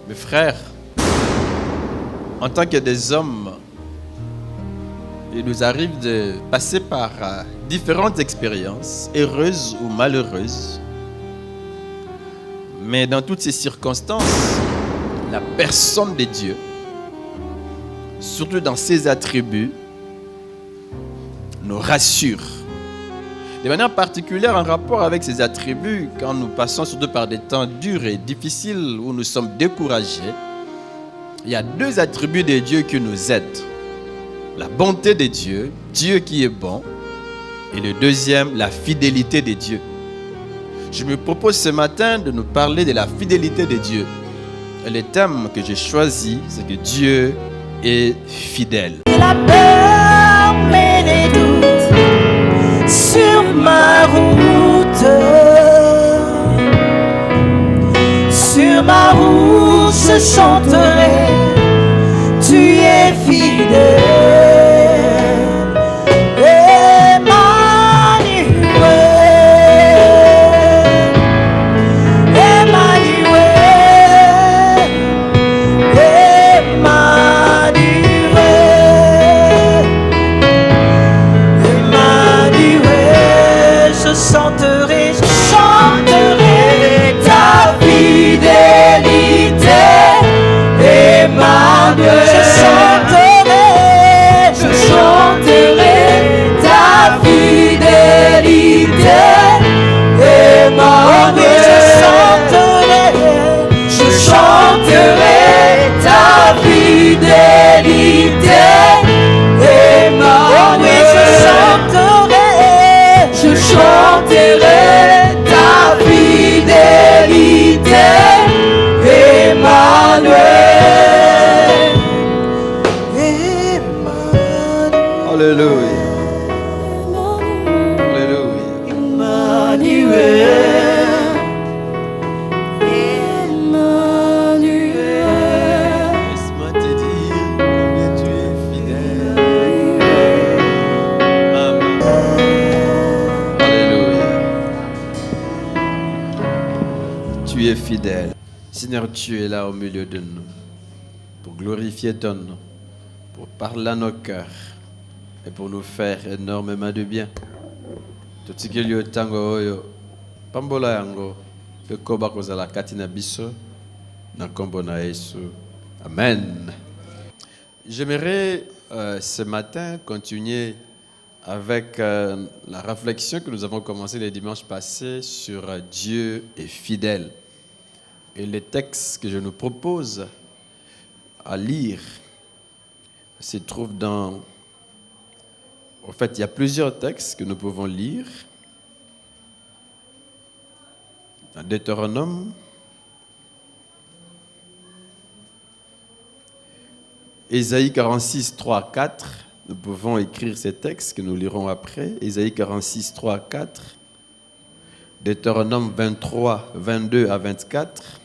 Mes frères, en tant que des hommes, il nous arrive de passer par différentes expériences, heureuses ou malheureuses. Mais dans toutes ces circonstances, la personne de Dieu, surtout dans ses attributs, nous rassure. De manière particulière en rapport avec ses attributs, quand nous passons surtout par des temps durs et difficiles où nous sommes découragés, il y a deux attributs de Dieu qui nous aident. La bonté de Dieu, Dieu qui est bon, et le deuxième, la fidélité de Dieu. Je me propose ce matin de nous parler de la fidélité de Dieu. Et le thème que j'ai choisi, c'est que Dieu est fidèle. La peur met des doutes sur ma route. Sur ma route, je chanterai, tu es fidèle. Fidèle. Seigneur, tu es là au milieu de nous pour glorifier ton nom, pour parler à nos cœurs et pour nous faire énormément de bien. Totikeli tango oyo pambola yango pe koba kozala kati na biso na kombo na Yesu. Amen. J'aimerais ce matin continuer avec la réflexion que nous avons commencé les dimanches passés sur Dieu est fidèle. Et les textes que je nous propose à lire se trouvent dans... En fait, il y a plusieurs textes que nous pouvons lire. Dans Deutéronome, Ésaïe 46, 3, 4. Nous pouvons écrire ces textes que nous lirons après. Ésaïe 46, 3, 4. Deutéronome 23, 22 à 24.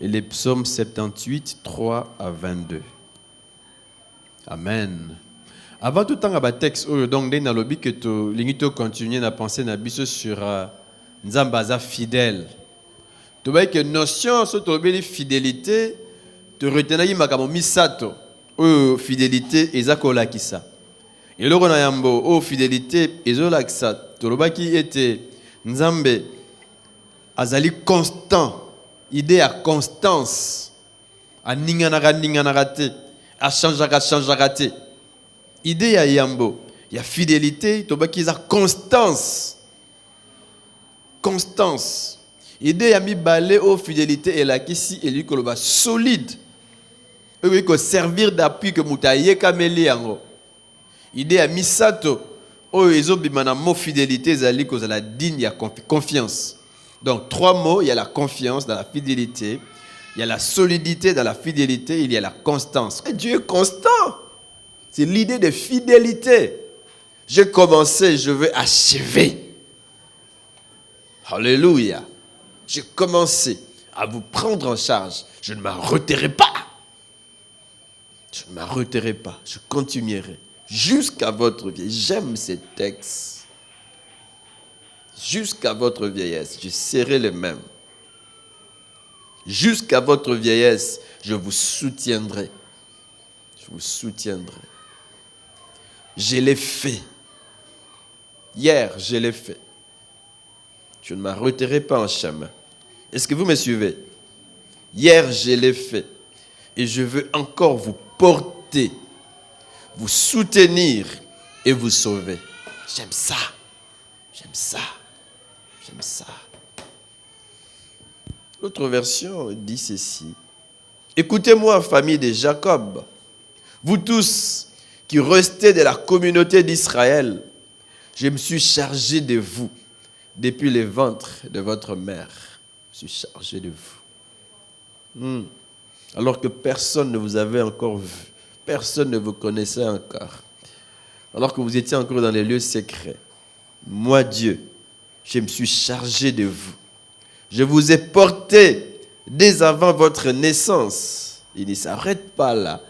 Et les psaumes 78, 3 à 22. Amen. Avant tout temps, le texte, donc, dans le but que tu continues à penser sur Nzambaza fidèle. Tu vois que notion sur la fidélité, tu retiens que misato, fidélité, ezakola kisa. Et là, on a yambo, fidélité, ezola kisa. Tu vois qui était Nzambe, azali constant. Idée à constance, à ninganarate, à changearate. Idée à yambo, il y a fidélité, tu vois qu'il y a constance. Constance. Idée à mi balé aux fidélité et la kisi et lui que solide. Et que servir d'appui que moutaye kameli yango. Idée à mi sato, oh ezo bimana mo fidélité zali que la digne ya confiance. Donc, trois mots, il y a la confiance dans la fidélité, il y a la solidité dans la fidélité, il y a la constance. Et Dieu est constant. C'est l'idée de fidélité. J'ai commencé, je veux achever. Alléluia. J'ai commencé à vous prendre en charge. Je ne m'arrêterai pas. Je ne m'arrêterai pas. Je continuerai jusqu'à votre vie. J'aime ces textes. Jusqu'à votre vieillesse, je serai le même. Jusqu'à votre vieillesse, je vous soutiendrai. Je vous soutiendrai. Je l'ai fait. Hier, je l'ai fait. Je ne m'arrêterai pas en chemin. Est-ce que vous me suivez? Hier, je l'ai fait. Et je veux encore vous porter, vous soutenir et vous sauver. J'aime ça. J'aime ça. J'aime ça. L'autre version dit ceci. Écoutez-moi, famille de Jacob, vous tous qui restez de la communauté d'Israël, je me suis chargé de vous depuis le ventre de votre mère. Je me suis chargé de vous. Alors que personne ne vous avait encore vu. Personne ne vous connaissait encore. Alors que vous étiez encore dans les lieux secrets. Moi, Dieu, je me suis chargé de vous. Je vous ai porté dès avant votre naissance. Il ne s'arrête pas là.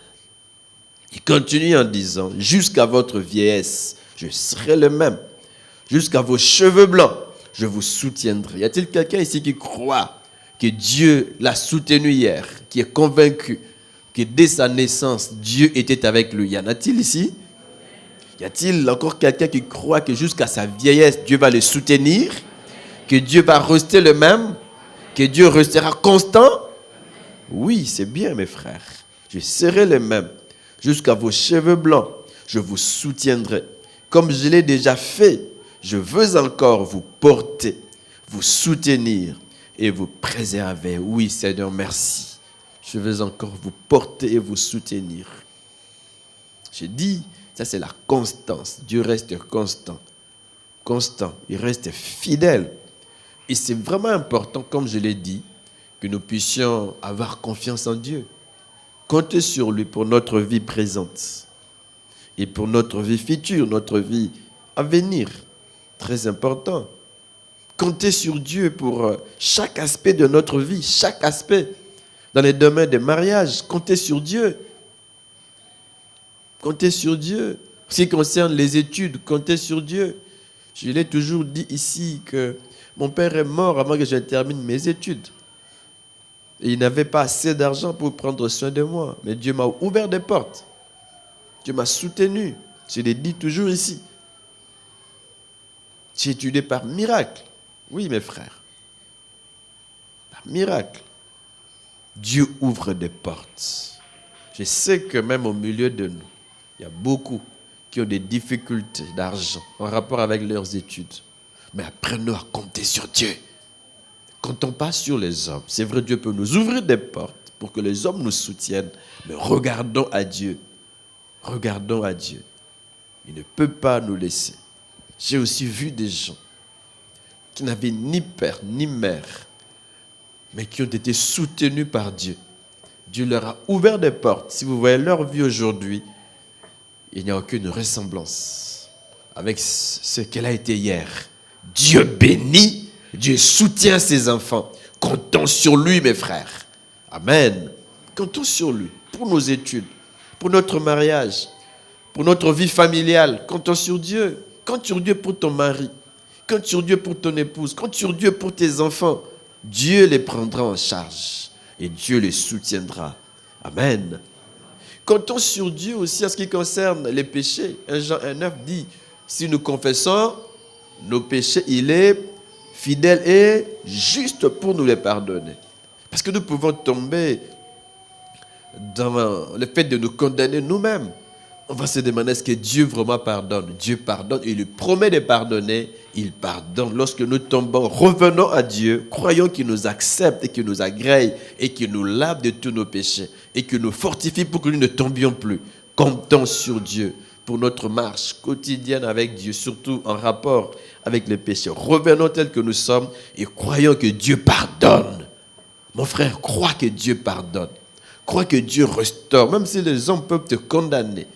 Il continue en disant, jusqu'à votre vieillesse, je serai le même. Jusqu'à vos cheveux blancs, je vous soutiendrai. Y a-t-il quelqu'un ici qui croit que Dieu l'a soutenu hier, qui est convaincu que dès sa naissance, Dieu était avec lui? Y en a-t-il ici? Y a-t-il encore quelqu'un qui croit que jusqu'à sa vieillesse, Dieu va le soutenir? Que Dieu va rester le même? Que Dieu restera constant? Oui, c'est bien, mes frères. Je serai le même. Jusqu'à vos cheveux blancs, je vous soutiendrai. Comme je l'ai déjà fait, je veux encore vous porter, vous soutenir et vous préserver. Oui, Seigneur, merci. Je veux encore vous porter et vous soutenir. J'ai dit, ça c'est la constance. Dieu reste constant. Constant. Il reste fidèle. Et c'est vraiment important, comme je l'ai dit, que nous puissions avoir confiance en Dieu. Compter sur lui pour notre vie présente et pour notre vie future, notre vie à venir. Très important. Compter sur Dieu pour chaque aspect de notre vie, chaque aspect. Dans les domaines des mariages, compter sur Dieu. Compter sur Dieu. Ce qui concerne les études, compter sur Dieu. Je l'ai toujours dit ici que mon père est mort avant que je termine mes études. Et il n'avait pas assez d'argent pour prendre soin de moi. Mais Dieu m'a ouvert des portes. Dieu m'a soutenu. Je l'ai dit toujours ici. J'ai étudié par miracle. Oui, mes frères. Par miracle. Dieu ouvre des portes. Je sais que même au milieu de nous, il y a beaucoup qui ont des difficultés d'argent en rapport avec leurs études. Mais apprenons à compter sur Dieu. Ne comptons pas sur les hommes. C'est vrai, Dieu peut nous ouvrir des portes pour que les hommes nous soutiennent. Mais regardons à Dieu. Regardons à Dieu. Il ne peut pas nous laisser. J'ai aussi vu des gens qui n'avaient ni père ni mère, mais qui ont été soutenus par Dieu. Dieu leur a ouvert des portes. Si vous voyez leur vie aujourd'hui, il n'y a aucune ressemblance avec ce qu'elle a été hier. Dieu bénit, Dieu soutient ses enfants. Comptons sur lui, mes frères. Amen. Comptons sur lui pour nos études, pour notre mariage, pour notre vie familiale. Comptons sur Dieu. Compte sur Dieu pour ton mari. Compte sur Dieu pour ton épouse. Compte sur Dieu pour tes enfants. Dieu les prendra en charge et Dieu les soutiendra. Amen. Comptons sur Dieu aussi en ce qui concerne les péchés. 1 Jean 1,9 dit, si nous confessons nos péchés, il est fidèle et juste pour nous les pardonner. Parce que nous pouvons tomber dans le fait de nous condamner nous-mêmes. On va se demander, est-ce que Dieu vraiment pardonne? Dieu pardonne, il lui promet de pardonner, il pardonne. Lorsque nous tombons, revenons à Dieu, croyons qu'il nous accepte et qu'il nous agrée et qu'il nous lave de tous nos péchés et qu'il nous fortifie pour que nous ne tombions plus. Comptons sur Dieu pour notre marche quotidienne avec Dieu, surtout en rapport avec les péchés. Revenons tels que nous sommes et croyons que Dieu pardonne. Mon frère, crois que Dieu pardonne. Crois que Dieu restaure, même si les hommes peuvent te condamner,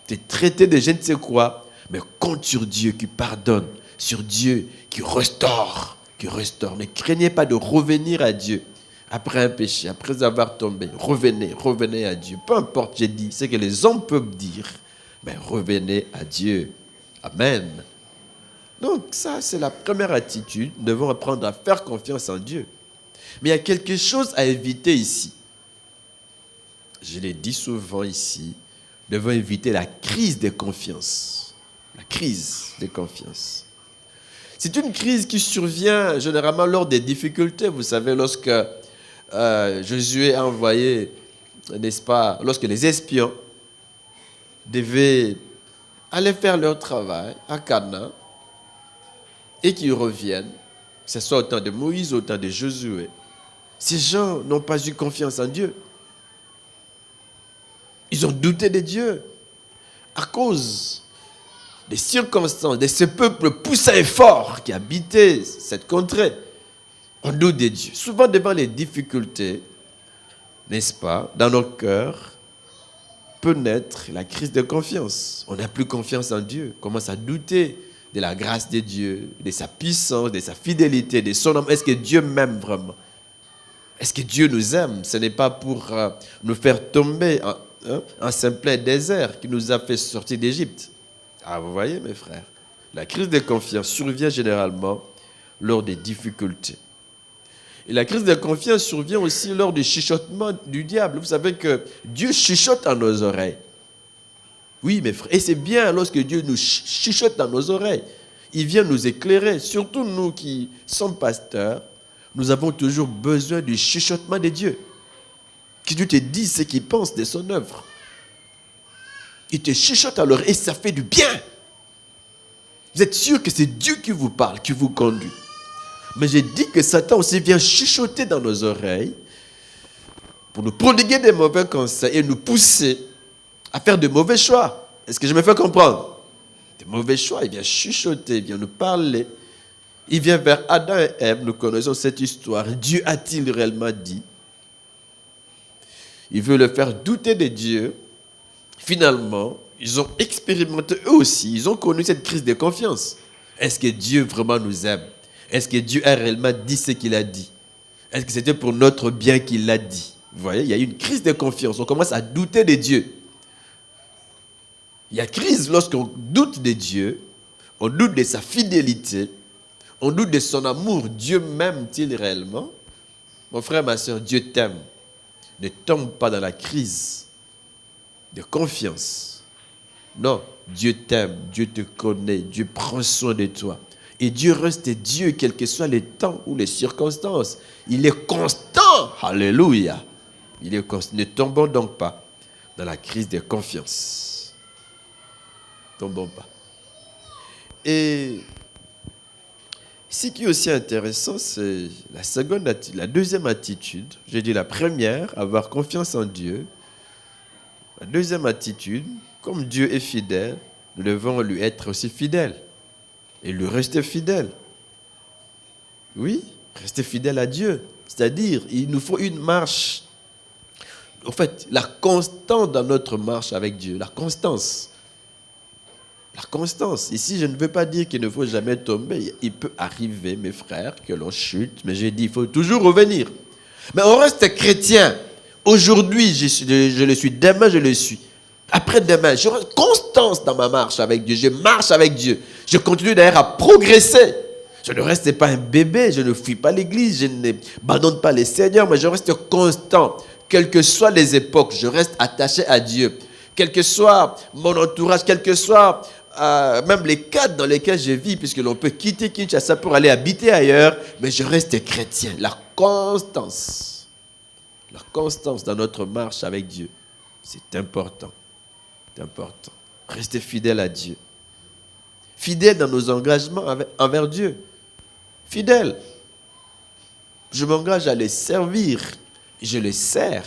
te traiter de je ne sais quoi, mais compte sur Dieu qui pardonne, sur Dieu qui restaure, qui restaure. Ne craignez pas de revenir à Dieu après un péché, après avoir tombé. Revenez à Dieu. Peu importe, j'ai dit, c'est que les hommes peuvent dire, mais revenez à Dieu. Amen. Donc ça, c'est la première attitude. Nous devons apprendre à faire confiance en Dieu. Mais il y a quelque chose à éviter ici. Je l'ai dit souvent ici, nous devons éviter la crise de confiance. La crise de confiance. C'est une crise qui survient généralement lors des difficultés. Vous savez, lorsque Josué a envoyé, n'est-ce pas, lorsque les espions devaient aller faire leur travail à Canaan et qu'ils reviennent, que ce soit au temps de Moïse, au temps de Josué, ces gens n'ont pas eu confiance en Dieu. Ils ont douté de Dieu à cause des circonstances de ce peuple puissant et fort qui habitait cette contrée. On doute de Dieu. Souvent devant les difficultés, n'est-ce pas, dans nos cœurs, peut naître la crise de confiance. On n'a plus confiance en Dieu. On commence à douter de la grâce de Dieu, de sa puissance, de sa fidélité, de son amour. Est-ce que Dieu m'aime vraiment? Est-ce que Dieu nous aime? Ce n'est pas pour nous faire tomber en simple désert qui nous a fait sortir d'Égypte. Ah, vous voyez, mes frères, la crise de confiance survient généralement lors des difficultés. Et la crise de confiance survient aussi lors du chuchotement du diable. Vous savez que Dieu chuchote à nos oreilles. Oui, mes frères, et c'est bien lorsque Dieu nous chuchote dans nos oreilles. Il vient nous éclairer, surtout nous qui sommes pasteurs. Nous avons toujours besoin du chuchotement de Dieu. Que Dieu te dise ce qu'il pense de son œuvre. Il te chuchote à l'oreille et ça fait du bien. Vous êtes sûr que c'est Dieu qui vous parle, qui vous conduit. Mais j'ai dit que Satan aussi vient chuchoter dans nos oreilles pour nous prodiguer des mauvais conseils et nous pousser à faire de mauvais choix. Est-ce que je me fais comprendre? De mauvais choix, il vient chuchoter, il vient nous parler. Il vient vers Adam et Ève, nous connaissons cette histoire. Dieu a-t-il réellement dit? Il veut le faire douter de Dieu. Finalement, ils ont expérimenté eux aussi, ils ont connu cette crise de confiance. Est-ce que Dieu vraiment nous aime? Est-ce que Dieu a réellement dit ce qu'il a dit? Est-ce que c'était pour notre bien qu'il l'a dit? Vous voyez, il y a une crise de confiance. On commence à douter de Dieu. Il y a crise lorsqu'on doute de Dieu, on doute de sa fidélité, on doute de son amour. Dieu m'aime-t-il réellement? Mon frère, ma soeur, Dieu t'aime. Ne tombe pas dans la crise de confiance. Non, Dieu t'aime, Dieu te connaît, Dieu prend soin de toi. Et Dieu reste Dieu, quels que soient les temps ou les circonstances. Il est constant. Alléluia. Il est constant. Ne tombons donc pas dans la crise de confiance. Ne tombons pas. Et ce qui est aussi intéressant, c'est la deuxième attitude. J'ai dit la première, avoir confiance en Dieu. La deuxième attitude, comme Dieu est fidèle, nous devons lui être aussi fidèles. Et lui rester fidèle. Oui, rester fidèle à Dieu. C'est-à-dire, il nous faut une marche. En fait, la constance dans notre marche avec Dieu. La constance. La constance. Ici, je ne veux pas dire qu'il ne faut jamais tomber. Il peut arriver, mes frères, que l'on chute. Mais j'ai dit, il faut toujours revenir. Mais on reste chrétien. Aujourd'hui, je le suis. Demain, je le suis. Après-demain, je reste constance dans ma marche avec Dieu. Je marche avec Dieu. Je continue d'ailleurs à progresser. Je ne reste pas un bébé. Je ne fuis pas l'église. Je n'abandonne pas les seigneurs. Mais je reste constant. Quelles que soient les époques, je reste attaché à Dieu. Quel que soit mon entourage, quel que soit même les cadres dans lesquels je vis, puisque l'on peut quitter Kinshasa pour aller habiter ailleurs, mais je reste chrétien. La constance dans notre marche avec Dieu, c'est important. C'est important. Rester fidèle à Dieu. Fidèle dans nos engagements envers Dieu. Fidèle. Je m'engage à les servir. Je les sers.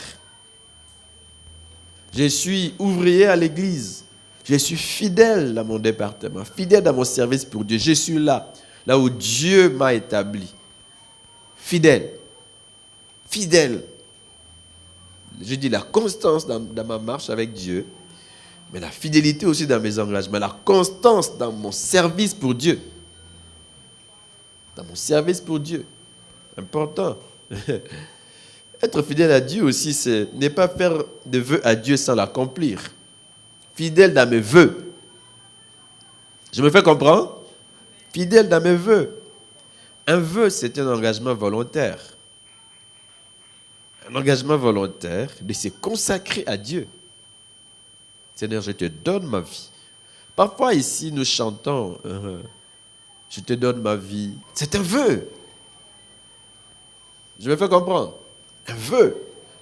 Je suis ouvrier à l'église. Je suis fidèle dans mon département. Fidèle dans mon service pour Dieu. Je suis là où Dieu m'a établi. Fidèle. Fidèle. Je dis la constance dans ma marche avec Dieu. Mais la fidélité aussi dans mes engagements. La constance dans mon service pour Dieu. Dans mon service pour Dieu. Important. Être fidèle à Dieu aussi, c'est ne pas faire de vœux à Dieu sans l'accomplir. Fidèle dans mes vœux. Je me fais comprendre? Fidèle dans mes vœux. Un vœu, c'est un engagement volontaire. Un engagement volontaire de se consacrer à Dieu. Seigneur, je te donne ma vie. Parfois ici, nous chantons je te donne ma vie. C'est un vœu. Je me fais comprendre. Un vœu,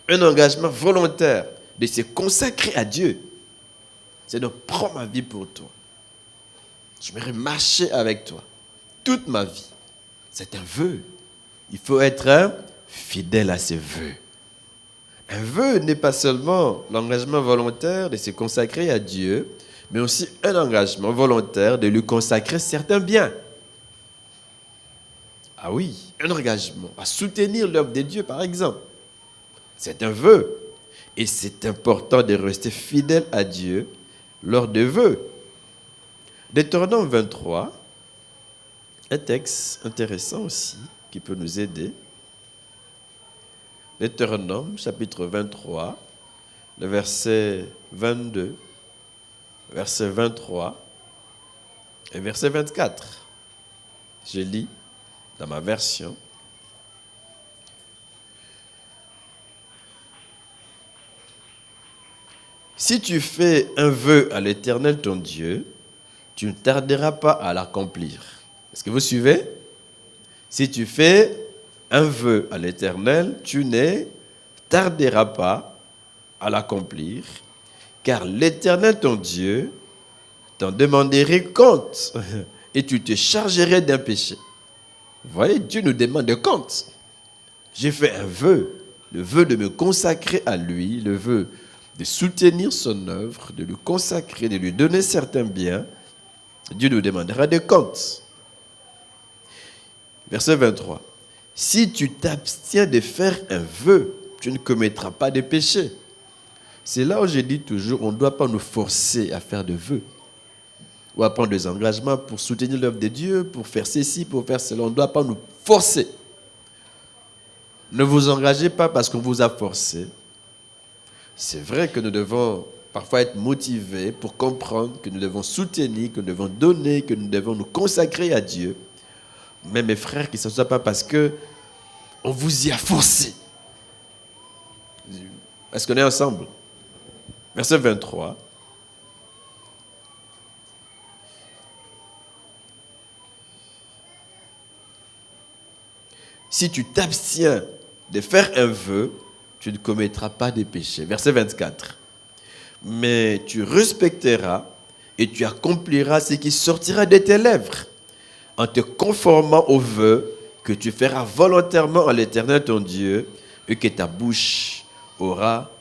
un engagement volontaire de se consacrer à Dieu. Seigneur, prends ma vie pour toi. J'aimerais marcher avec toi toute ma vie. C'est un vœu. Il faut être fidèle à ce vœu. Un vœu n'est pas seulement l'engagement volontaire de se consacrer à Dieu, mais aussi un engagement volontaire de lui consacrer certains biens. Ah oui, un engagement à soutenir l'œuvre de Dieu, par exemple. C'est un vœu. Et c'est important de rester fidèle à Dieu lors des vœux. Deutéronome 23, un texte intéressant aussi qui peut nous aider. Deutéronome, chapitre 23, le verset 22, verset 23 et verset 24. Je lis dans ma version. Si tu fais un vœu à l'Éternel ton Dieu, tu ne tarderas pas à l'accomplir. Est-ce que vous suivez? Si tu fais un vœu à l'Éternel, tu ne tarderas pas à l'accomplir, car l'Éternel ton Dieu t'en demanderait compte et tu te chargerais d'un péché. Vous voyez, Dieu nous demande de compte. J'ai fait un vœu, le vœu de me consacrer à lui, le vœu de soutenir son œuvre, de lui consacrer, de lui donner certains biens. Dieu nous demandera des comptes. Verset 23. Si tu t'abstiens de faire un vœu, tu ne commettras pas de péché. C'est là où je dis toujours, on ne doit pas nous forcer à faire de vœux ou à prendre des engagements pour soutenir l'œuvre de Dieu, pour faire ceci, pour faire cela. On ne doit pas nous forcer. Ne vous engagez pas parce qu'on vous a forcé. C'est vrai que nous devons parfois être motivés pour comprendre que nous devons soutenir, que nous devons donner, que nous devons nous consacrer à Dieu. Mais mes frères, que ce ne soit pas parce qu'on vous y a forcé. Est-ce qu'on est ensemble? Verset 23. Si tu t'abstiens de faire un vœu, tu ne commettras pas de péché. Verset 24. Mais tu respecteras et tu accompliras ce qui sortira de tes lèvres, en te conformant au vœu que tu feras volontairement à l'Éternel ton Dieu et que ta bouche aura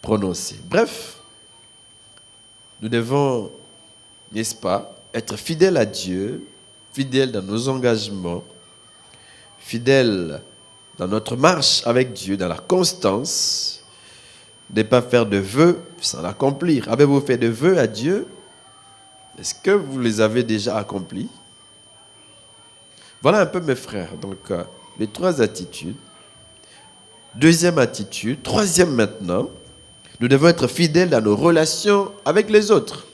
prononcé. Bref, nous devons, n'est-ce pas, être fidèles à Dieu, fidèles dans nos engagements, fidèles dans notre marche avec Dieu, dans la constance, de ne pas faire de vœux sans l'accomplir. Avez-vous fait de vœux à Dieu? Est-ce que vous les avez déjà accomplis? Voilà un peu mes frères. Donc, les trois attitudes. Deuxième attitude. Troisième maintenant. Nous devons être fidèles dans nos relations avec les autres.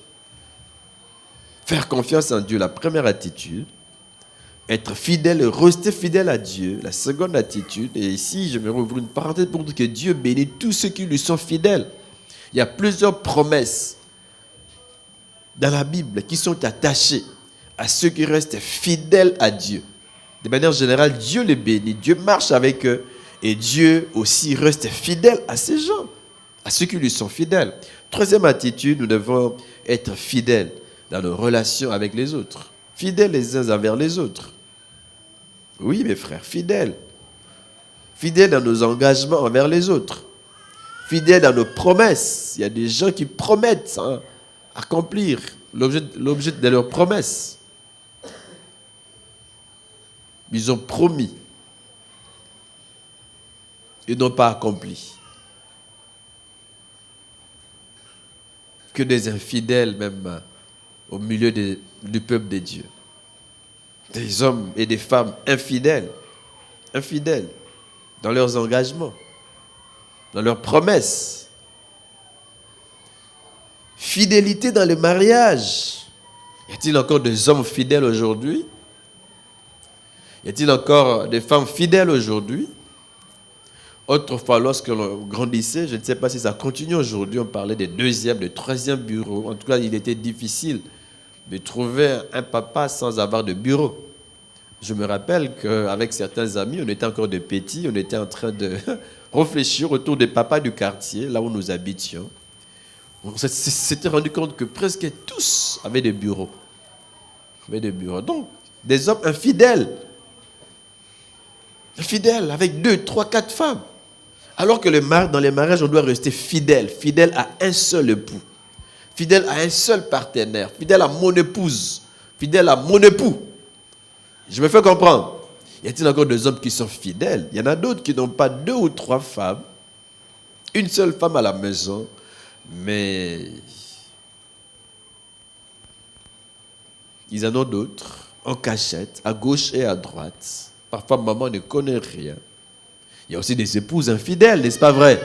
Faire confiance en Dieu, la première attitude. Être fidèle et rester fidèle à Dieu, la seconde attitude. Et ici, je vais rouvrir une parenthèse pour dire que Dieu bénit tous ceux qui lui sont fidèles. Il y a plusieurs promesses dans la Bible qui sont attachées à ceux qui restent fidèles à Dieu. De manière générale, Dieu les bénit, Dieu marche avec eux et Dieu aussi reste fidèle à ces gens, à ceux qui lui sont fidèles. Troisième attitude, nous devons être fidèles dans nos relations avec les autres. Fidèles les uns envers les autres. Oui, mes frères, fidèles. Fidèles dans nos engagements envers les autres. Fidèles dans nos promesses. Il y a des gens qui promettent sans accomplir l'objet de leurs promesses. Ils ont promis. Ils n'ont pas accompli. Que des infidèles même au milieu du peuple de Dieu. Des hommes et des femmes infidèles dans leurs engagements, dans leurs promesses. Fidélité dans le mariage. Y a-t-il encore des hommes fidèles aujourd'hui? Y a-t-il encore des femmes fidèles aujourd'hui? Autrefois, lorsque l'on grandissait, je ne sais pas si ça continue aujourd'hui, on parlait des deuxième, de troisième bureaux. En tout cas, il était difficile de trouver un papa sans avoir de bureau. Je me rappelle qu'avec certains amis, on était encore de petits, on était en train de réfléchir autour des papas du quartier, là où nous habitions. On s'était rendu compte que presque tous avaient des bureaux. Donc, des hommes infidèles. Infidèles, avec 2, 3, 4 femmes. Alors que dans les mariages, on doit rester fidèle à un seul époux, fidèle à un seul partenaire, fidèle à mon épouse, fidèle à mon époux. Je me fais comprendre. Y a-t-il encore des hommes qui sont fidèles? Il y en a d'autres qui n'ont pas 2 ou 3 femmes, une seule femme à la maison, mais ils en ont d'autres, en cachette, à gauche et à droite. Parfois, maman ne connaît rien. Il y a aussi des épouses infidèles, n'est-ce pas vrai?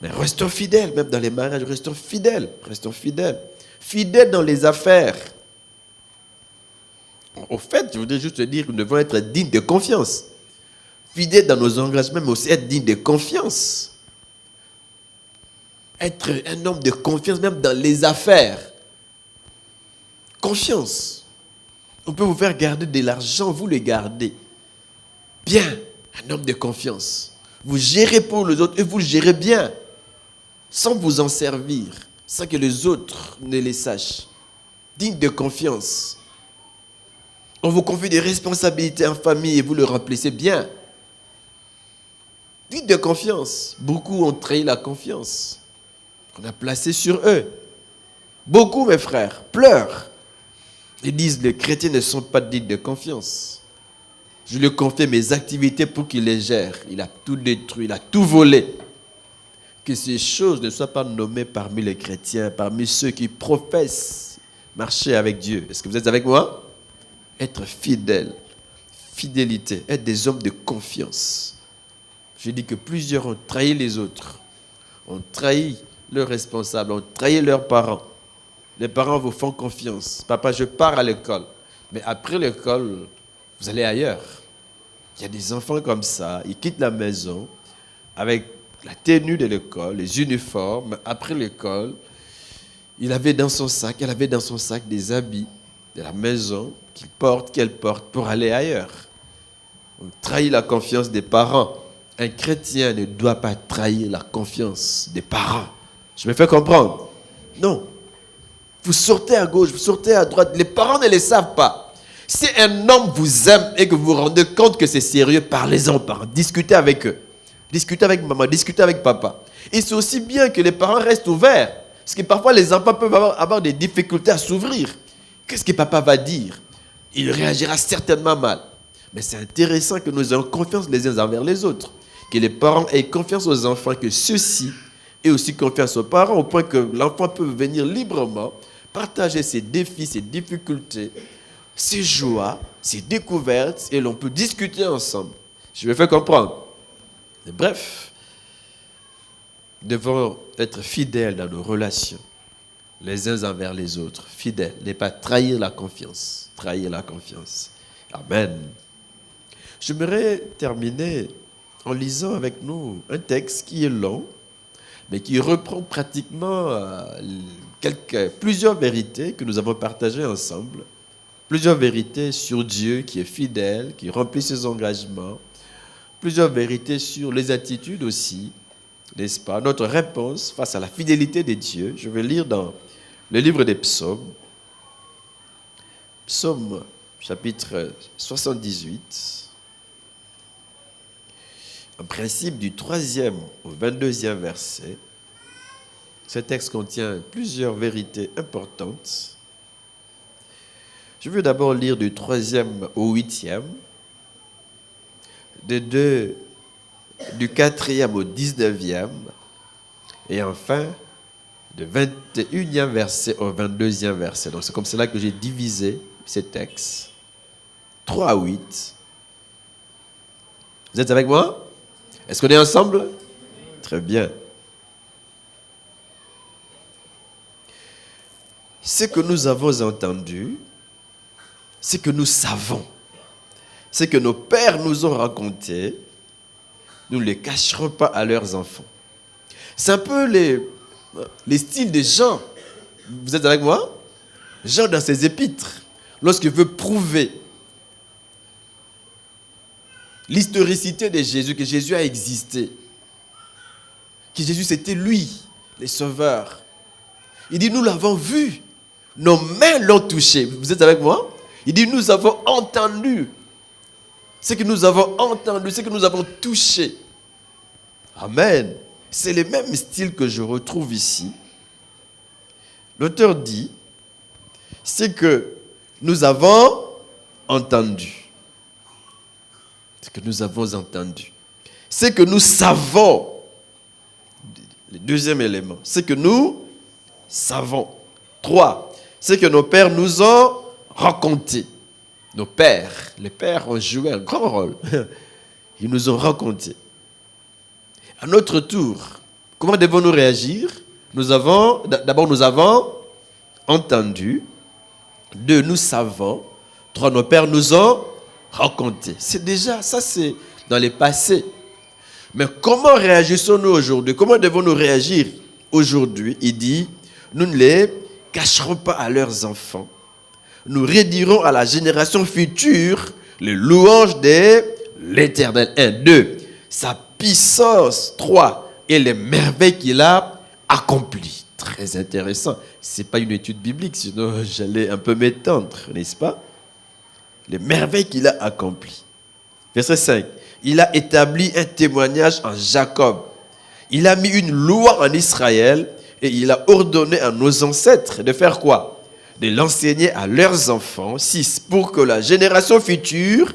Mais restons fidèles, même dans les mariages, restons fidèles. Fidèles dans les affaires. Au fait, je voudrais juste te dire que nous devons être dignes de confiance. Fidèles dans nos engagements, mais aussi être dignes de confiance. Être un homme de confiance, même dans les affaires. Confiance. On peut vous faire garder de l'argent, vous le gardez. Bien. Un homme de confiance. Vous gérez pour les autres et vous le gérez bien. Sans vous en servir. Sans que les autres ne les sachent. Digne de confiance. On vous confie des responsabilités en famille et vous le remplissez bien. Digne de confiance. Beaucoup ont trahi la confiance qu'on a placée sur eux. Beaucoup, mes frères, pleurent. Ils disent les chrétiens ne sont pas dignes de confiance. Je lui ai confié mes activités pour qu'il les gère. Il a tout détruit, il a tout volé. Que ces choses ne soient pas nommées parmi les chrétiens, parmi ceux qui professent marcher avec Dieu. Est-ce que vous êtes avec moi? Être fidèle, fidélité, être des hommes de confiance. Je dis que plusieurs ont trahi les autres, ont trahi leurs responsables, ont trahi leurs parents. Les parents vous font confiance. Papa, je pars à l'école. Mais après l'école, vous allez ailleurs. Il y a des enfants comme ça, ils quittent la maison avec la tenue de l'école, les uniformes. Après l'école, elle avait dans son sac des habits de la maison qu'elle porte pour aller ailleurs. On trahit la confiance des parents. Un chrétien ne doit pas trahir la confiance des parents. Je me fais comprendre? Non. Vous sortez à gauche, vous sortez à droite. Les parents ne le savent pas. Si un homme vous aime et que vous vous rendez compte que c'est sérieux, parlez-en aux parents. Discutez avec eux. Discutez avec maman, discutez avec papa. Et c'est aussi bien que les parents restent ouverts. Parce que parfois, les enfants peuvent avoir des difficultés à s'ouvrir. Qu'est-ce que papa va dire? Il réagira certainement mal. Mais c'est intéressant que nous ayons confiance les uns envers les autres. Que les parents aient confiance aux enfants, que ceux-ci aient aussi confiance aux parents, au point que l'enfant peut venir librement partager ses défis, ses difficultés, ses joies, ses découvertes, et l'on peut discuter ensemble. Je me fais comprendre. Et bref, nous devons être fidèles dans nos relations, les uns envers les autres. Fidèles, ne pas trahir la confiance. Trahir la confiance. Amen. J'aimerais terminer en lisant avec nous un texte qui est long, mais qui reprend pratiquement plusieurs vérités que nous avons partagées ensemble. Plusieurs vérités sur Dieu qui est fidèle, qui remplit ses engagements. Plusieurs vérités sur les attitudes aussi, n'est-ce pas? Notre réponse face à la fidélité de Dieu. Je vais lire dans le livre des psaumes. Psaume chapitre 78. Un principe du 3e au 22e verset. Ce texte contient plusieurs vérités importantes. Je veux d'abord lire du 3e au 8e, du 4e au 19e, et enfin, du 21e verset au 22e verset. Donc c'est comme cela que j'ai divisé ces textes. 3 à 8. Vous êtes avec moi? Est-ce qu'on est ensemble? Très bien. Ce que nous avons entendu, ce que nous savons, ce que nos pères nous ont raconté, nous ne les cacherons pas à leurs enfants. C'est un peu les styles de Jean. Vous êtes avec moi? Jean, dans ses épîtres, lorsqu'il veut prouver l'historicité de Jésus, que Jésus a existé, que Jésus c'était lui, le sauveur. Il dit, nous l'avons vu, nos mains l'ont touché. Vous êtes avec moi? Il dit, nous avons entendu ce que nous avons entendu, ce que nous avons touché. Amen. C'est le même style que je retrouve ici. L'auteur dit, c'est que nous avons entendu. C'est que nous avons entendu. C'est que nous savons. Le deuxième élément, c'est que nous savons. 3, c'est que nos pères nous ont raconté. Nos pères, les pères ont joué un grand rôle. Ils nous ont raconté. À notre tour, comment devons-nous réagir? D'abord, nous avons entendu. 2, nous savons. 3, nos pères nous ont raconté. C'est déjà, ça c'est dans le passé. Mais comment réagissons-nous aujourd'hui? Comment devons-nous réagir aujourd'hui? Il dit, nous ne les cacherons pas à leurs enfants. Nous redirons à la génération future les louanges de l'Éternel. 1, 2, sa puissance. 3, et les merveilles qu'il a accomplies. Très intéressant. Ce n'est pas une étude biblique, sinon j'allais un peu m'étendre, n'est-ce pas? Les merveilles qu'il a accomplies. Verset 5. Il a établi un témoignage en Jacob. Il a mis une loi en Israël et il a ordonné à nos ancêtres de faire quoi? De l'enseigner à leurs enfants. 6. Pour que la génération future,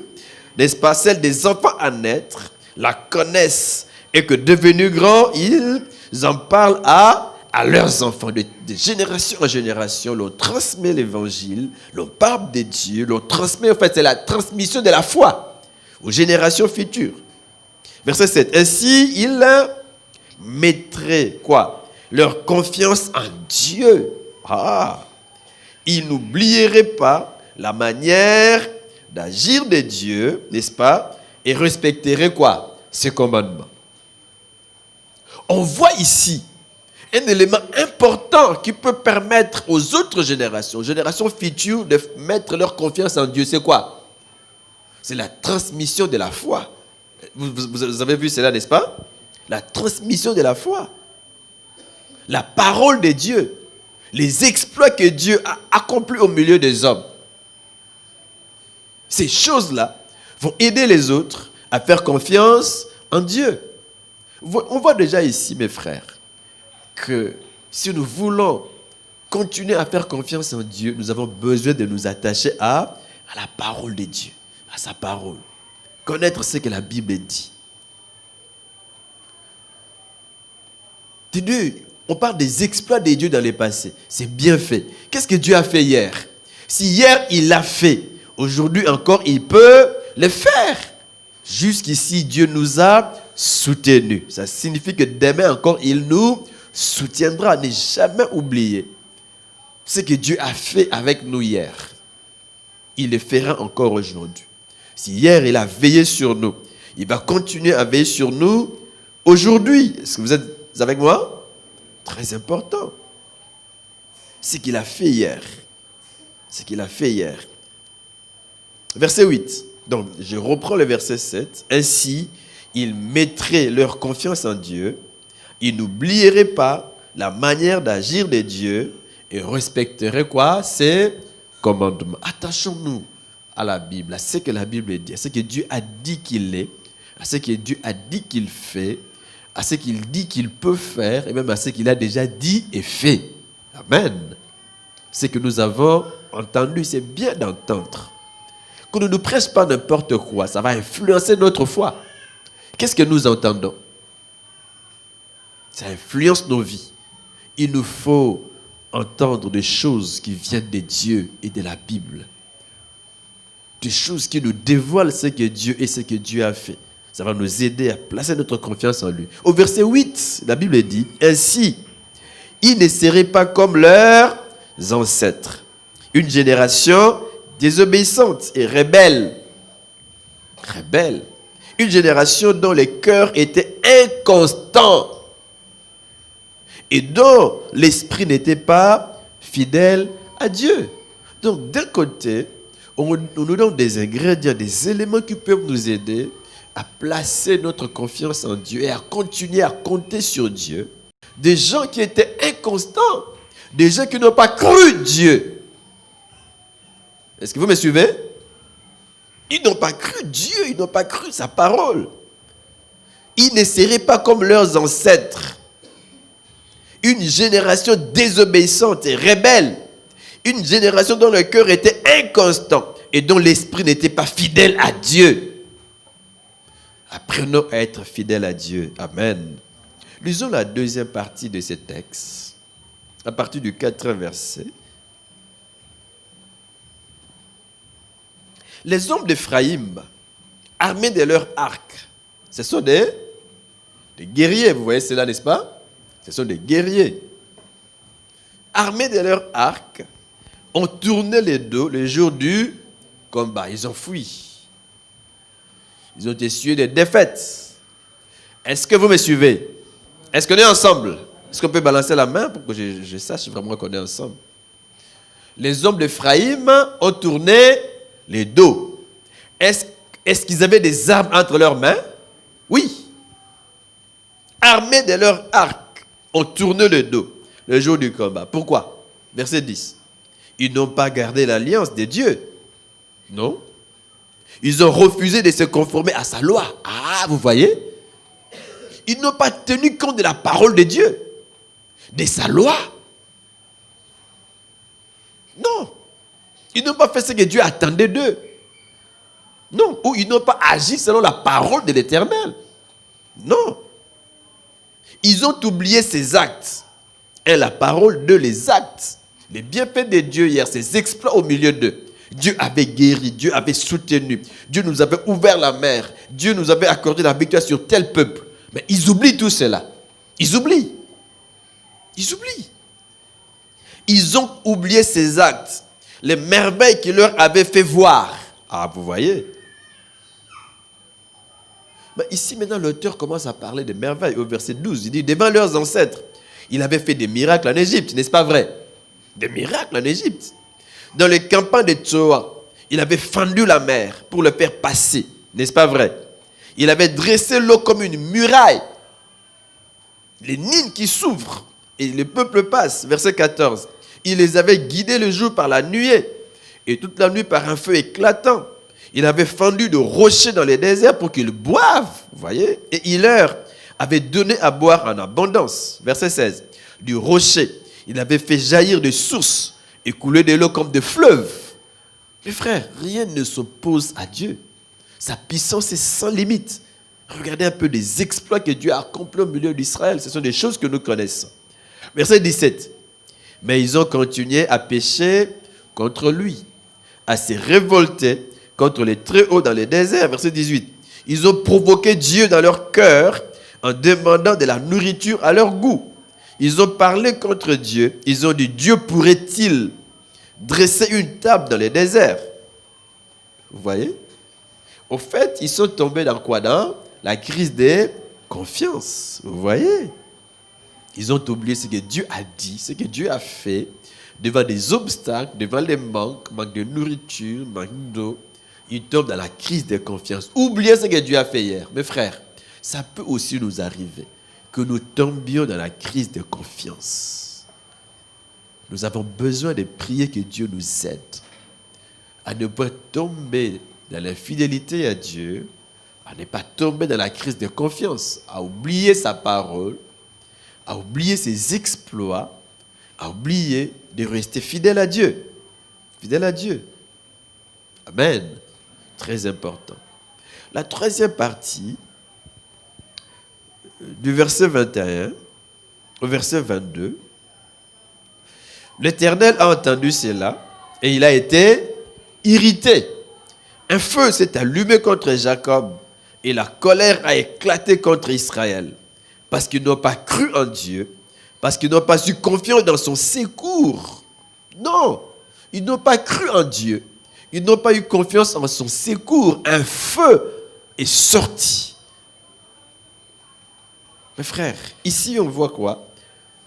n'est-ce pas, celle des enfants à naître, la connaissent et que devenus grands, ils en parlent à leurs enfants. De génération en génération, l'on transmet l'évangile, l'on parle de Dieu, l'on transmet, en fait, c'est la transmission de la foi aux générations futures. Verset 7. Ainsi, ils mettraient quoi? Leur confiance en Dieu. Ils n'oublieraient pas la manière d'agir de Dieu, n'est-ce pas? Et respecteraient quoi? Ses commandements. On voit ici un élément important qui peut permettre aux autres générations futures, de mettre leur confiance en Dieu. C'est quoi? C'est la transmission de la foi. Vous avez vu cela, n'est-ce pas? La transmission de la foi. La parole de Dieu. Les exploits que Dieu a accomplis au milieu des hommes. Ces choses-là vont aider les autres à faire confiance en Dieu. On voit déjà ici, mes frères, que si nous voulons continuer à faire confiance en Dieu, nous avons besoin de nous attacher à la parole de Dieu. À sa parole. Connaître ce que la Bible dit. On parle des exploits de Dieu dans le passé. C'est bien fait. Qu'est-ce que Dieu a fait hier? Si hier il l'a fait, aujourd'hui encore il peut le faire. Jusqu'ici, Dieu nous a soutenus. Ça signifie que demain encore il nous soutiendra. Ne jamais oublier ce que Dieu a fait avec nous hier. Il le fera encore aujourd'hui. Si hier, il a veillé sur nous, il va continuer à veiller sur nous aujourd'hui. Est-ce que vous êtes avec moi? Très important. Ce qu'il a fait hier. Ce qu'il a fait hier. Verset 8. Donc, je reprends le verset 7. Ainsi, ils mettraient leur confiance en Dieu. Ils n'oublieraient pas la manière d'agir de Dieu et respecteraient quoi? Ses commandements. Attachons-nous à la Bible, à ce que la Bible dit, à ce que Dieu a dit qu'il est, à ce que Dieu a dit qu'il fait, à ce qu'il dit qu'il peut faire, et même à ce qu'il a déjà dit et fait. Amen. Ce que nous avons entendu, c'est bien d'entendre. Qu'on ne nous prêche pas n'importe quoi, ça va influencer notre foi. Qu'est-ce que nous entendons? Ça influence nos vies. Il nous faut entendre des choses qui viennent de Dieu et de la Bible. Des choses qui nous dévoilent ce que Dieu et ce que Dieu a fait. Ça va nous aider à placer notre confiance en lui. Au verset 8, la Bible dit, « Ainsi, ils ne seraient pas comme leurs ancêtres, une génération désobéissante et rebelle. Une génération dont les cœurs étaient inconstants et dont l'esprit n'était pas fidèle à Dieu. Donc, d'un côté, on nous donne des ingrédients, des éléments qui peuvent nous aider à placer notre confiance en Dieu et à continuer à compter sur Dieu. Des gens qui étaient inconstants, des gens qui n'ont pas cru Dieu. Est-ce que vous me suivez? Ils n'ont pas cru Dieu, ils n'ont pas cru sa parole. Ils ne seraient pas comme leurs ancêtres. Une génération désobéissante et rebelle. Une génération dont le cœur était inconstant et dont l'esprit n'était pas fidèle à Dieu. Apprenons à être fidèles à Dieu. Amen. Lisons la deuxième partie de ce texte, à partir du 4e verset. Les hommes d'Éphraïm, armés de leurs arcs, ce sont des guerriers, vous voyez cela, n'est-ce pas? Ce sont des guerriers. Armés de leurs arcs, ont tourné les dos le jour du combat. Ils ont fui. Ils ont essuyé des défaites. Est-ce que vous me suivez? Est-ce qu'on est ensemble? Est-ce qu'on peut balancer la main pour que je sache vraiment qu'on est ensemble? Les hommes d'Éphraïm ont tourné les dos. Est-ce qu'ils avaient des armes entre leurs mains? Oui. Armés de leurs arcs, ont tourné le dos le jour du combat. Pourquoi? Verset 10. Ils n'ont pas gardé l'alliance de Dieu. Non. Ils ont refusé de se conformer à sa loi. Ah, vous voyez? Ils n'ont pas tenu compte de la parole de Dieu, de sa loi. Non. Ils n'ont pas fait ce que Dieu attendait d'eux. Non. Ou ils n'ont pas agi selon la parole de l'Éternel. Non. Ils ont oublié ses actes. Et la parole de les actes. Les bienfaits de Dieu hier, ses exploits au milieu d'eux. Dieu avait guéri, Dieu avait soutenu, Dieu nous avait ouvert la mer, Dieu nous avait accordé la victoire sur tel peuple. Mais ils oublient tout cela. Ils oublient. Ils oublient. Ils ont oublié ses actes, les merveilles qu'il leur avait fait voir. Ah, vous voyez? Mais ici, maintenant, l'auteur commence à parler des merveilles. Au verset 12, il dit, devant leurs ancêtres, il avait fait des miracles en Égypte, n'est-ce pas vrai? Des miracles en Égypte. Dans les campagnes de Tsoa, il avait fendu la mer pour le faire passer, n'est-ce pas vrai? Il avait dressé l'eau comme une muraille. Les Nils qui s'ouvrent et le peuple passe. Verset 14. Il les avait guidés le jour par la nuée et toute la nuit par un feu éclatant. Il avait fendu de rochers dans les déserts pour qu'ils boivent, vous voyez? Et il leur avait donné à boire en abondance. Verset 16. Du rocher, il avait fait jaillir des sources et couler de l'eau comme des fleuves. Mes frères, rien ne s'oppose à Dieu. Sa puissance est sans limite. Regardez un peu les exploits que Dieu a accomplis au milieu d'Israël. Ce sont des choses que nous connaissons. Verset 17. Mais ils ont continué à pécher contre lui, à se révolter contre les Très-Hauts dans les déserts. Verset 18. Ils ont provoqué Dieu dans leur cœur en demandant de la nourriture à leur goût. Ils ont parlé contre Dieu. Ils ont dit, Dieu pourrait-il dresser une table dans les déserts? Vous voyez? Au fait, ils sont tombés dans quoi? Dans la crise de confiance. Vous voyez? Ils ont oublié ce que Dieu a dit, ce que Dieu a fait, devant des obstacles, devant les manque de nourriture, manque d'eau. Ils tombent dans la crise de confiance. Oubliez ce que Dieu a fait hier. Mes frères, ça peut aussi nous arriver que nous tombions dans la crise de confiance. Nous avons besoin de prier que Dieu nous aide à ne pas tomber dans l'infidélité à Dieu, à ne pas tomber dans la crise de confiance, à oublier sa parole, à oublier ses exploits, à oublier de rester fidèle à Dieu. Fidèle à Dieu. Amen. Très important. La troisième partie, du verset 21 au verset 22, l'Éternel a entendu cela et il a été irrité. Un feu s'est allumé contre Jacob et la colère a éclaté contre Israël parce qu'ils n'ont pas cru en Dieu, parce qu'ils n'ont pas eu confiance dans son secours. Non, ils n'ont pas cru en Dieu. Ils n'ont pas eu confiance en son secours. Un feu est sorti. Mes frères, ici on voit quoi?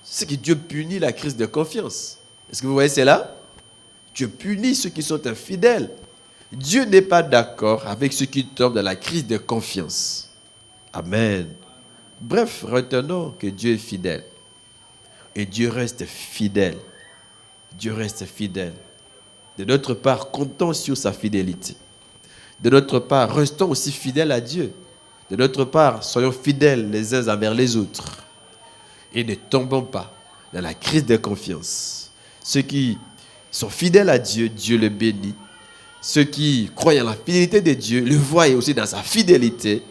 C'est que Dieu punit la crise de confiance. Est-ce que vous voyez cela? Dieu punit ceux qui sont infidèles. Dieu n'est pas d'accord avec ceux qui tombent dans la crise de confiance. Amen. Bref, retenons que Dieu est fidèle. Et Dieu reste fidèle. Dieu reste fidèle. De notre part, comptons sur sa fidélité. De notre part, restons aussi fidèles à Dieu. De notre part, soyons fidèles les uns envers les autres. Et ne tombons pas dans la crise de confiance. Ceux qui sont fidèles à Dieu, Dieu le bénit. Ceux qui croient en la fidélité de Dieu, le voient aussi dans sa fidélité.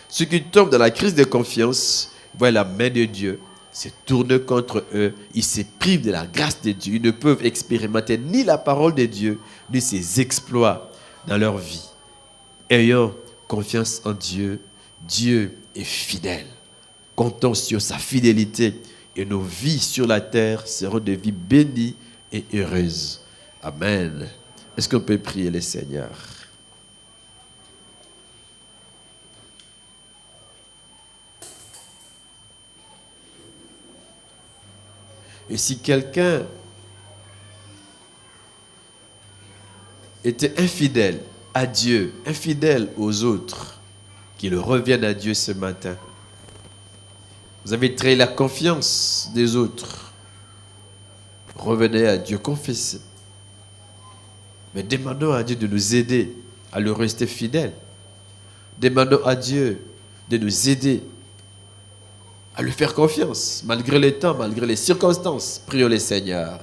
Ceux qui tombent dans la crise de confiance, voient la main de Dieu, se tournent contre eux. Ils se privent de la grâce de Dieu. Ils ne peuvent expérimenter ni la parole de Dieu, ni ses exploits dans leur vie. Ayons confiance en Dieu. Dieu est fidèle. Comptons sur sa fidélité et nos vies sur la terre seront des vies bénies et heureuses. Amen. Est-ce qu'on peut prier le Seigneur? Et si quelqu'un était infidèle à Dieu, infidèle aux autres, qu'il revienne à Dieu ce matin. Vous avez trahi la confiance des autres. Revenez à Dieu, confessez. Mais demandons à Dieu de nous aider à le rester fidèle. Demandons à Dieu de nous aider à lui faire confiance, malgré les temps, malgré les circonstances. Prions le Seigneur.